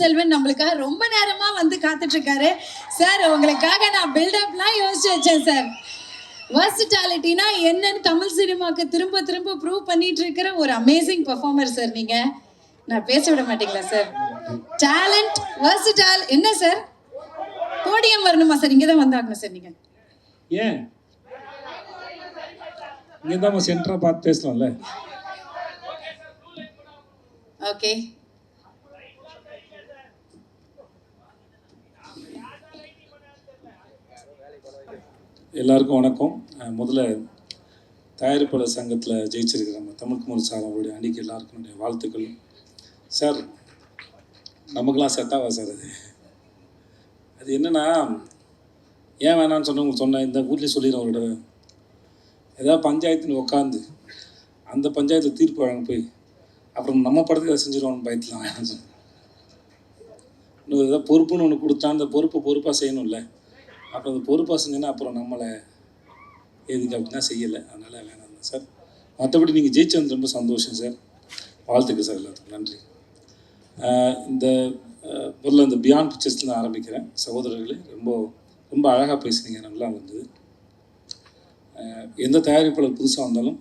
செல்வன் நம்மளுக்காக ரொம்ப நேரமா வந்து காத்துட்டு இருக்காரு. சார் உங்களுக்காக நான் பில்டப்லாம் யோசிச்சு வச்சேன் சார். வர்சிட்டாலிட்டினா என்னன்னு தமிழ் சினிமாக்கு திரும்ப திரும்ப ப்ரூவ் பண்ணிட்டு இருக்கிற ஒரு அமேசிங் பெர்ஃபார்மர் சார் நீங்க. நான் பேச விட மாட்டீங்களா சார்? டேலண்ட், வர்சிட்டால். என்ன சார் போடியம் வரணுமா சார்? இங்கே தான் வந்தாகணும் சார். நீங்க ஏன் இங்கே தான் சென்டரா பார்த்து பேசலாம்ல? ஓகே. எல்லாருக்கும் வணக்கம். முதல்ல தயாரிப்பாளர் சங்கத்தில் ஜெயிச்சிருக்கிற நம்ம தமிழ்குமார் சார் அவருடைய அன்றைக்கி எல்லாருக்கும் என்னுடைய வாழ்த்துக்கள். சார் நமக்கெல்லாம் செட் ஆகா சார். அது என்னென்னா, ஏன் வேணான்னு சொன்னவங்க சொன்னேன், இந்த ஊர்லேயே சொல்லிடுறேன் அவரோட. ஏதாவது பஞ்சாயத்துன்னு உட்காந்து அந்த பஞ்சாயத்தில் தீர்ப்பு வழங்க போய் அப்புறம் நம்ம படத்துக்கு அதை செஞ்சிடுவோம்னு பயத்தில் வேணாம்னு சொன்னேன். இன்னும் ஏதாவது பொறுப்புன்னு ஒன்று கொடுத்தா அந்த பொறுப்பாக செய்யணும்ல. அப்புறம் அந்த பொறுப்பாக செஞ்சேன்னா அப்புறம் நம்மளை எதுக்கு அப்படின்னா செய்யலை. அதனால் வேணாம் தான் சார். மற்றபடி நீங்கள் ஜெயிச்சு வந்து ரொம்ப சந்தோஷம் சார். வாழ்த்துக்கு சார் எல்லாத்துக்கும் நன்றி. இந்த முதல்ல இந்த பியாண்ட் பிக்சர்ஸ்லாம் ஆரம்பிக்கிறேன். சகோதரர்களே, ரொம்ப ரொம்ப அழகாக பேசுனீங்க, நல்லா வந்தது. எந்த தயாரிப்பாளர் புதுசாக வந்தாலும்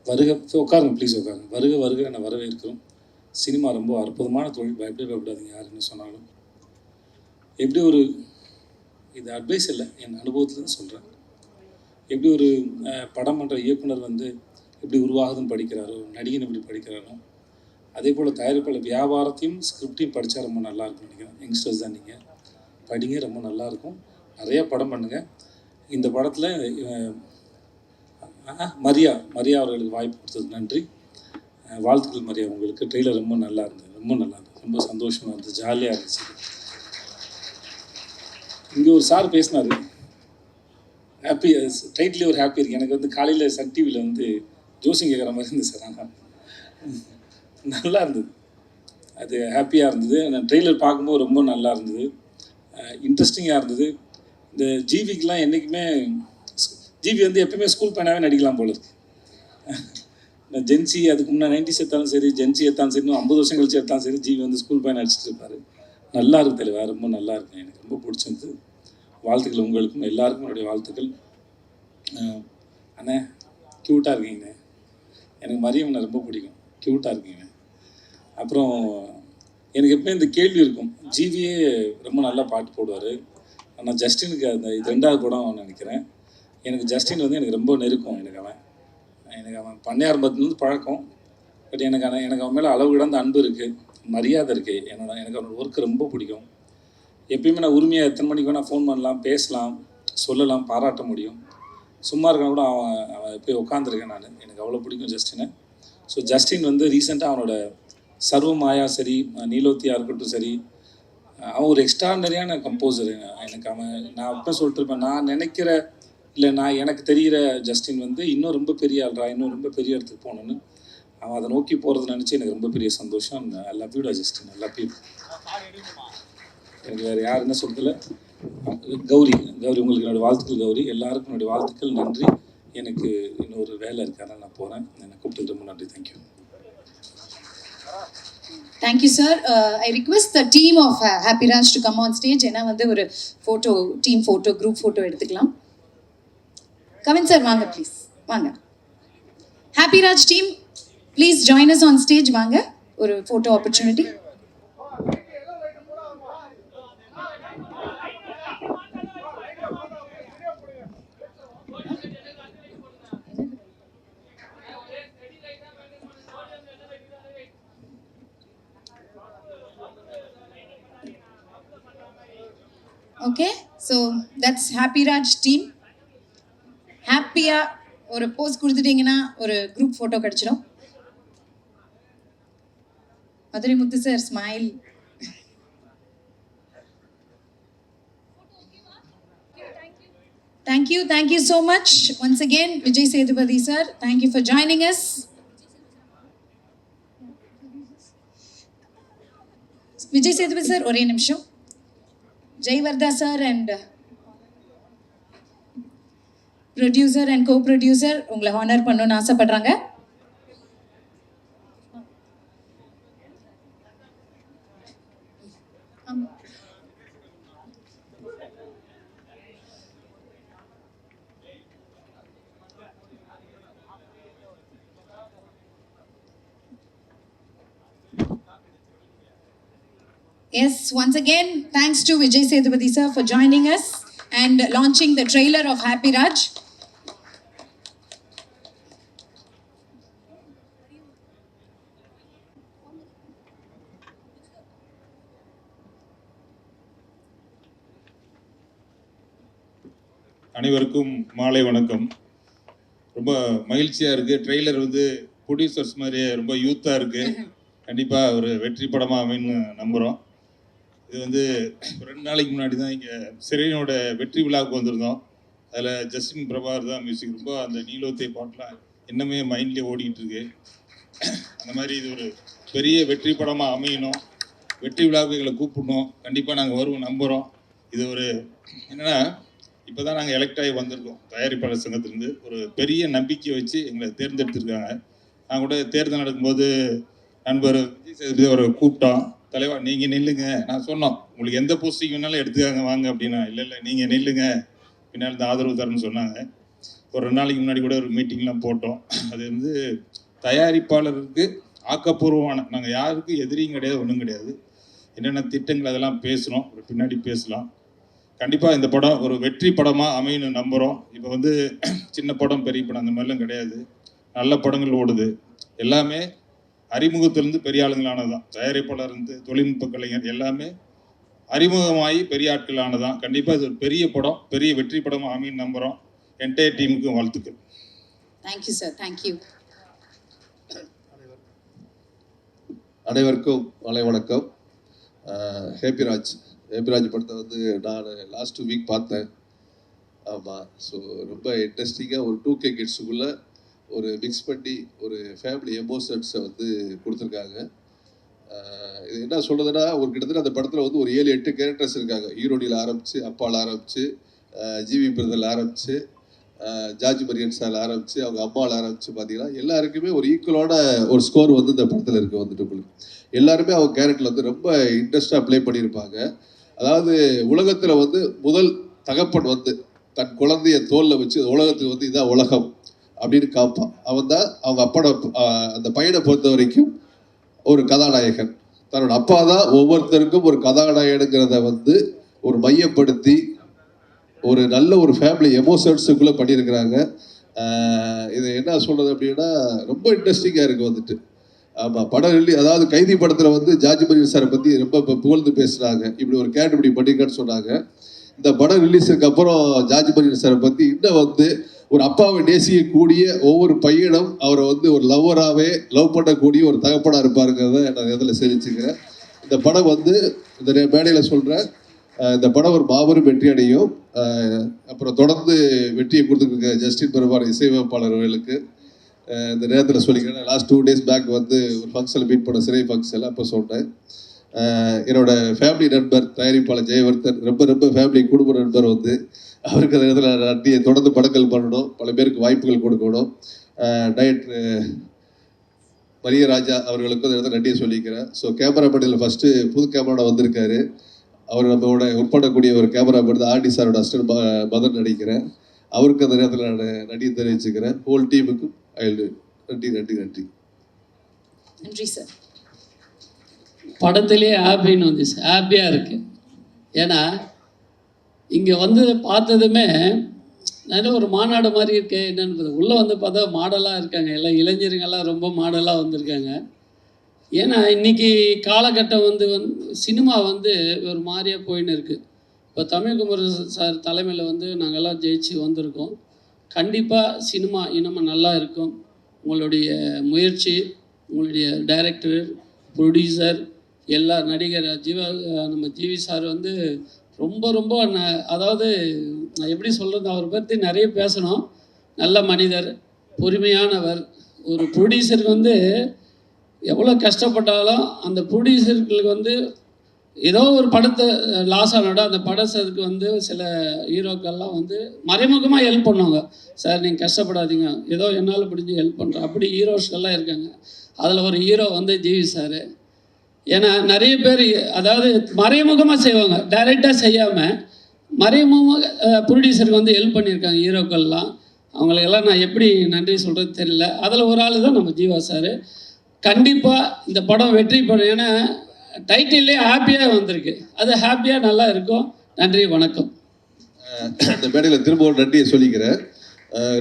வருக, உட்காருங்க ப்ளீஸ் உட்காருங்க. வருக வருக என்னை வரவேற்கிறோம். சினிமா ரொம்ப அற்புதமான தொழில், பயப்படாதீங்க யார் என்ன சொன்னாலும். எப்படி ஒரு, இது அட்வைஸ் இல்லை, என் அனுபவத்துலேருந்து சொல்கிறேன். எப்படி ஒரு படம் பண்ணுற இயக்குனர் வந்து எப்படி உருவாகுதுன்னு படிக்கிறாரோ, நடிகன் எப்படி படிக்கிறாரோ, அதே போல் தயாரிப்பாளர் வியாபாரத்தையும் ஸ்கிரிப்டையும் படித்தா ரொம்ப நல்லாயிருக்கும் நினைக்கிறேன். யங்ஸ்டர்ஸ் தான் நீங்கள், படிங்க, ரொம்ப நல்லாயிருக்கும். நிறைய படம் பண்ணுங்கள். இந்த படத்தில் மரியா அவர்களுக்கு வாய்ப்பு கொடுத்ததுக்கு நன்றி. வாழ்த்துக்கள் மரியா உங்களுக்கு. ட்ரெய்லர் ரொம்ப நல்லா இருந்தது, ரொம்ப சந்தோஷமாக இருந்தது, ஜாலியாக இருந்துச்சு. இங்கே ஒரு சார் பேசினார், ஹாப்பி டைட்டிலே ஒரு ஹாப்பி இருக்குது. எனக்கு வந்து காலையில் சன் டிவியில் வந்து ஜோசிங் கேட்குற மாதிரி இருந்தது சார். ஆனால் நல்லா இருந்தது, அது ஹாப்பியாக இருந்தது. நான் ட்ரெய்லர் பார்க்கும்போது ரொம்ப நல்லா இருந்தது, இன்ட்ரெஸ்டிங்காக இருந்தது. இந்த ஜிவிக்கெலாம் என்றைக்குமே, ஜிவி வந்து எப்பயுமே ஸ்கூல் பையனாகவே நடிக்கலாம் போல இருக்கு. ஜென்சி அதுக்கு முன்னாடி 90s எடுத்தாலும் சரி, ஜென்சி எடுத்தாலும் சரி, இன்னும் 50 வருஷம் கழிச்சு எடுத்தாலும் சரி, ஜிவி வந்து ஸ்கூல் பையன் நடிச்சிட்டு இருப்பார். நல்லா இருக்கு தெளிவாக, ரொம்ப நல்லா இருக்கு. எனக்கு ரொம்ப பிடிச்சிருந்து. வாழ்த்துக்கள் உங்களுக்கும் எல்லாருக்கும் என்னுடைய வாழ்த்துக்கள். அண்ணே க்யூட்டாக இருக்கீங்கண்ணே. எனக்கு மரியம்ண்ணே ரொம்ப பிடிக்கும், க்யூட்டாக இருக்கீங்க. அப்புறம் எனக்கு எப்போயும் இந்த கேள்வி இருக்கும், ஜிவியே ரொம்ப நல்லா பாட்டு போடுவார். ஆனால் ஜஸ்டினுக்கு அந்த இது 2வது படம் நினைக்கிறேன். எனக்கு ஜஸ்டின் வந்து எனக்கு ரொம்ப நெருக்கம். எனக்கு அவன் பண்ணையாரம்பத்துலேருந்து பழக்கம். பட் எனக்கு அவன் மேலே அளவு கிடந்த அன்பு இருக்குது, மரியாதை இருக்குது. எனக்கு அவனோட ஒர்க்கு ரொம்ப பிடிக்கும். எப்பயுமே நான் உரிமையாக எத்தனை மணிக்கு வேணால் ஃபோன் பண்ணலாம், பேசலாம், சொல்லலாம், பாராட்ட முடியும். சும்மா இருக்கான் கூட அவன் போய் உட்காந்துருக்கேன் நான். எனக்கு அவ்வளோ பிடிக்கும் ஜஸ்டினை. ஸோ ஜஸ்டின் வந்து ரீசெண்டாக அவனோட சர்வமாயா சரி, நீலோத்தியாக இருக்கட்டும் சரி, அவன் ஒரு எக்ஸ்ட்ராடனரியான கம்போசர். எனக்கு நான் அப்போ சொல்லிட்டு இருப்பேன், நான் நினைக்கிற இல்லை எனக்கு தெரிகிற ஜஸ்டின் வந்து இன்னும் ரொம்ப பெரிய ஆள்றா, இன்னும் ரொம்ப பெரிய இடத்துக்கு போகணுன்னு அவன் அதை நோக்கி போகிறத நினச்சி எனக்கு ரொம்ப பெரிய சந்தோஷம். ஐ லவ் யூடா ஜஸ்டின், ஐ லவ் யூ. எனக்கு வேறு யார் என்ன சொல்கிறதில்ல. கௌரி உங்களுக்கு என்னோடய வாழ்த்துக்கள். கௌரி எல்லாருக்கும் என்னுடைய வாழ்த்துக்கள், நன்றி. எனக்கு இன்னொரு வேலை இருக்குது, அதனால் நான் போகிறேன். என்னை கூப்பிட்டு ரொம்ப நன்றி. Thank you. Thank you, sir. I request the team of Happy Raj to come on stage. ஏன்னா வந்து ஒரு photo, team photo, group photo எடுத்துக்கலாம். கவின் சார் வாங்க ப்ளீஸ், வாங்க. Happy Raj team please join us on stage. வாங்க, ஒரு photo opportunity. Okay, so that's Happy Raj team. ஹாப்பியாக ஒரு போஸ் கொடுத்துட்டிங்கன்னா ஒரு குரூப் ஃபோட்டோ கிடச்சிடும். Madurai Muthu sir smile. Thank you so much. Once again, Vijay Sethupathi sir, thank you for joining us. Vijay Sethupathi sir, ஒரே நிமிஷம். Jayvarda sir and producer and co-producer உங்களை honour பண்ணணும்னு ஆசைப்படுறாங்க. Yes, once again, thanks to Vijay Sethupathi sir for joining us and launching the trailer of Happy Raj. அனைவருக்கும் மாலை வணக்கம். ரொம்ப மகிழ்ச்சியாக இருக்குது. ட்ரெய்லர் வந்து ப்ரொடியூசர்ஸ் மாதிரியே ரொம்ப யூத்தாக இருக்குது. கண்டிப்பாக ஒரு வெற்றி படமாக அமைன்னு நம்புகிறோம். இது வந்து 2 நாளைக்கு முன்னாடி தான் இங்கே சிறையினோட வெற்றி விழாவுக்கு வந்திருந்தோம். அதில் ஜஸ்டின் பிரபாகர் தான் மியூசிக். ரொம்ப அந்த நீலோத்தை பாட்டெலாம் இன்னமே மைண்ட்லேயே ஓடிக்கிட்டு இருக்கு. அந்த மாதிரி இது ஒரு பெரிய வெற்றி படமாக அமையணும். வெற்றி விழாவுக்கு எங்களை கூப்பிடணும். கண்டிப்பாக நாங்கள் வருவோம், நம்புகிறோம். இது ஒரு என்னென்னா, இப்போ தான் நாங்கள் எலெக்ட் ஆகி வந்திருக்கோம். தயாரிப்பாளர் சங்கத்திலேருந்து ஒரு பெரிய நம்பிக்கை வச்சு எங்களை தேர்ந்தெடுத்திருக்காங்க. நாங்கள் கூட தேர்தல் நடக்கும்போது நண்பர் விஜய் சேதுபதி அவரை கூப்பிட்டோம். தலைவா நீங்கள் நில்லுங்க. நான் சொன்னோம், உங்களுக்கு எந்த போஸ்டிங் வேணாலும் எடுத்துக்காங்க வாங்க அப்படின்னா. இல்லை நீங்கள் நில்லுங்க, பின்னால் இந்த ஆதரவு தரேன்னு சொன்னாங்க. ஒரு 2 நாளைக்கு முன்னாடி கூட ஒரு மீட்டிங்லாம் போட்டோம். அது வந்து தயாரிப்பாளருக்கு ஆக்கப்பூர்வமான, நாங்கள் யாருக்கும் எதிரியும் கிடையாது, ஒன்றும் கிடையாது. என்னென்ன திட்டங்கள் அதெல்லாம் பேசுகிறோம், ஒரு பின்னாடி பேசலாம். கண்டிப்பாக இந்த படம் ஒரு வெற்றி படமாக அமையன்னு நம்புகிறோம். இப்போ வந்து சின்ன படம் பெரிய படம் அந்த மாதிரிலாம் கிடையாது. நல்ல படங்கள் ஓடுது. எல்லாமே அறிமுகத்திலேருந்து பெரிய ஆளுங்களானதான். தயாரிப்பாளர் இருந்து தொழில்நுட்ப கலைஞர் எல்லாமே அறிமுகமாகி பெரிய ஆட்கள் ஆனதான். கண்டிப்பாக இது ஒரு பெரிய படம், பெரிய வெற்றி படமாக அமைன்னு நம்புகிறோம். என்டையர் டீமுக்கும் வாழ்த்துக்கள். Thank you sir. தேங்க்யூ. அனைவருக்கும் மாலை வணக்கம். ஹேப்பி ராஜ் படத்தை வந்து நான் லாஸ்ட் வீக் பார்த்தேன். ஆமாம், ஸோ ரொம்ப இன்ட்ரெஸ்டிங்காக ஒரு 2K கிட்ஸுக்குள்ளே ஒரு மிக்ஸ் பண்ணி ஒரு ஃபேமிலி எமோஷன்ஸை வந்து கொடுத்துருக்காங்க. இது என்ன சொல்கிறதுனா, ஒரு கிட்டத்தட்ட அந்த படத்தில் வந்து ஒரு 7-8 கேரக்டர்ஸ் இருக்காங்க. ஹீரோனியில் ஆரம்பித்து, அப்பாவில் ஆரம்பித்து, ஜிவி பிரதரில் ஆரம்பித்து, ஜார்ஜ் மரியன் சார் ஆரம்பித்து, அவங்க அம்மாவில் ஆரம்பித்து பார்த்தீங்கன்னா எல்லாருக்குமே ஒரு ஈக்குவலான ஒரு ஸ்கோர் வந்து இந்த படத்தில் இருக்குது. வந்துட்டு உங்களுக்கு எல்லாருமே அவங்க கேரக்டரில் வந்து ரொம்ப இன்ட்ரெஸ்டாக ப்ளே பண்ணியிருப்பாங்க. அதாவது உலகத்தில் வந்து முதல் தகப்பன் வந்து தன் குழந்தைய தோளில் வச்சு உலகத்துக்கு வந்து இதான் உலகம் அப்படின்னு காப்பான். அவன் தான் அவங்க அப்போட அந்த பையனை பொறுத்த வரைக்கும் ஒரு கதாநாயகன். தன்னோட அப்பா தான் ஒவ்வொருத்தருக்கும் ஒரு கதாநாயகனுங்கிறத வந்து ஒரு மையப்படுத்தி ஒரு நல்ல ஒரு ஃபேமிலி எமோஷன்ஸுக்குள்ளே பண்ணியிருக்கிறாங்க. இது என்ன சொல்கிறது அப்படின்னா, ரொம்ப இன்ட்ரெஸ்டிங்காக இருக்குது வந்துட்டு. ஆமாம், படம் அதாவது கைதி படத்தில் வந்து ஜார்ஜ் மரியன் சாரை பற்றி ரொம்ப புகழ்ந்து பேசுகிறாங்க. இப்படி ஒரு கேரக்டர் இப்படி பண்ணியிருக்கான்னு சொன்னாங்க. இந்த படம் ரிலீஸுக்கு அப்புறம் ஜார்ஜ் மரியன் சாரை பற்றி இன்னும் வந்து ஒரு அப்பாவை நேசிக்கக்கூடிய ஒவ்வொரு பையனும் அவரை வந்து ஒரு லவ்வராகவே லவ் பண்ணக்கூடிய ஒரு தகப்பனாக இருப்பாருங்கிறத நான் இதில் தெரிவிச்சுக்கிறேன். இந்த படம் வந்து இந்த மேடையில் சொல்கிறேன், இந்த படம் ஒரு மாபெரும் வெற்றி அடையும். அப்புறம் தொடர்ந்து வெற்றியை கொடுத்துருக்க ஜஸ்டின் பிரபாகர் இசையமைப்பாளர்களுக்கு இந்த நேரத்தில் சொல்லிக்கிறேன். லாஸ்ட் 2 days பேக் வந்து ஒரு ஃபங்க்ஷனில் மீட் பண்ண சிறை ஃபங்க்ஷனில் அப்போ சொன்னேன். என்னோட ஃபேமிலி நண்பர் தயாரிப்பாளர் ஜெயவர்தன், ரொம்ப ஃபேமிலி குடும்ப நண்பர் வந்து அவருக்கு அந்த இடத்துல நன்றியை. தொடர்ந்து படங்கள் பண்ணணும், பல பேருக்கு வாய்ப்புகள் கொடுக்கணும். டைரக்டர் மரியராஜா அவர்களுக்கும் அந்த இடத்துல நன்றியை சொல்லிக்கிறேன். ஸோ கேமராமேனில் ஃபஸ்ட்டு புது கேமராவோட வந்திருக்காரு. அவர் நம்மளோட ஒர்க் ஒரு கேமராமேன் ஆர்டி சாரோட அசிஸ்டன்ட் மதன் நடிக்கிறேன். அவருக்கு அந்த நேரத்தில் நான் நன்றியை தெரிவிச்சுக்கிறேன். ஹோல் டீமுக்கும் நன்றி. நன்றி சார். படத்துலேயே ஹாப்பின்னு வந்துச்சு. ஹாப்பியாக இருக்குது. ஏன்னா இங்கே வந்து பார்த்ததுமே நல்ல ஒரு மாநாடு மாதிரி இருக்கு. என்னென்னு உள்ளே வந்து பார்த்தா மாடலாக இருக்காங்க. எல்லாம் இளைஞர்கள்லாம் ரொம்ப மாடலாக வந்திருக்காங்க. ஏன்னா இன்றைக்கி காலகட்டம் வந்து சினிமா வந்து ஒரு மாதிரியாக போயின்னு இருக்குது. இப்போ தமிழ்குமர் சார் தலைமையில் வந்து நாங்கள்லாம் ஜெயிச்சு வந்திருக்கோம். கண்டிப்பாக சினிமா இன்னமும் நல்லா இருக்கும். உங்களுடைய முயற்சி, உங்களுடைய டைரக்டர், ப்ரொடியூசர், எல்லா நடிகர் நம்ம ஜிவி சார் வந்து ரொம்ப அதாவது நான் எப்படி சொல்கிறது, அவரை பற்றி நிறைய பேசணும். நல்ல மனிதர், பொறுமையானவர். ஒரு ப்ரொடியூசருக்கு வந்து எவ்வளோ கஷ்டப்பட்டாலும் அந்த ப்ரொடியூசர்களுக்கு வந்து ஏதோ ஒரு படத்தை லாஸ் ஆனோட அந்த படத்துக்கு வந்து சில ஹீரோக்கள்லாம் வந்து மறைமுகமாக ஹெல்ப் பண்ணுவாங்க. சார் நீங்கள் கஷ்டப்படாதீங்க, ஏதோ என்னால் முடிஞ்சு ஹெல்ப் பண்ணுறேன், அப்படி ஹீரோஸ்கள்லாம் இருக்காங்க. அதில் ஒரு ஹீரோ வந்து ஜிவி சார். ஏன்னா நிறைய பேர் அதாவது மறைமுகமாக செய்வாங்க, டைரெக்டாக செய்யாமல் மறைமுகமாக ப்ரொடியூசருக்கு வந்து ஹெல்ப் பண்ணியிருக்காங்க ஹீரோக்கள்லாம். அவங்களுக்கெல்லாம் நான் எப்படி நன்றி சொல்கிறது தெரியல. அதில் ஒரு ஆள் தான் நம்ம ஜீவா சார். கண்டிப்பாக இந்த படம் வெற்றி படம். ஏன்னா டைட்டில்லே ஹாப்பியாக வந்திருக்கு, அது ஹாப்பியாக நல்லா இருக்கும். நன்றி, வணக்கம். இந்த மேடையில் திரும்ப ஒரு நன்றியை சொல்லிக்கிறேன்.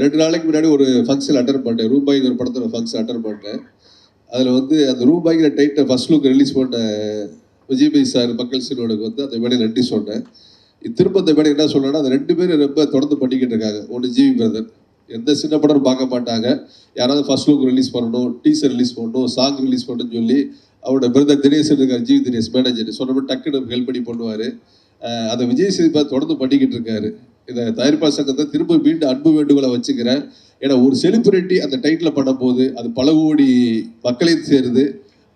2 நாளைக்கு முன்னாடி ஒரு ஃபங்க்ஷன் அட்டன் பண்ணேன், ரூபாய்க்கு ஒரு படத்தோட ஃபங்க்ஷன் அட்டன் பண்ணேன். அதில் வந்து அந்த ரூபாய்க்கு டைட்டில் ஃபர்ஸ்ட் லுக் ரிலீஸ் பண்ண விஜய் சார் மக்கள் சினிமாவுக்கு வந்து அந்த மேடையில் நன்றி சொன்னேன். திரும்ப இந்த மேடை என்ன சொல்லணும்னா, அந்த 2 பேரும் ரொம்ப தொடர்ந்து பண்ணிக்கிட்டு இருக்காங்க. ஒன்று ஜிவி பிரதர், எந்த சின்ன படம் பார்க்க மாட்டாங்க, யாராவது ஃபர்ஸ்ட் லுக் ரிலீஸ் பண்ணணும், டீசர் ரிலீஸ் பண்ணணும், சாங் ரிலீஸ் பண்ணணும்னு சொல்லி அவரோட பிரதர் தினேஷ் இருக்கார், ஜிவி தினேஷ் மேனேஜர், சொன்ன டக்குன்னு ஹெல்ப் பண்ணி பண்ணுவார். அதை விஜய் சேதுபதி தொடர்ந்து பண்ணிக்கிட்டு இருக்காரு. இந்த தயாரிப்பாளர் சங்கத்தை திரும்ப மீண்டும் அன்பு வேண்டுகோளை வச்சுக்கிறேன். ஏன்னா ஒரு செலிபிரிட்டி அந்த டைட்டில் பண்ணும்போது அது பல கோடி மக்களையும் சேருது,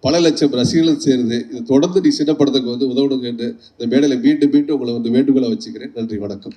பல லட்சம் ரசிகர்களும் சேருது. இது தொடர்ந்து நீ சின்ன படத்துக்கு வந்து உதவணுங்கன்னு இந்த மேடையில் மீண்டும் உங்களை வந்து வேண்டுகோளை வச்சுக்கிறேன். நன்றி, வணக்கம்.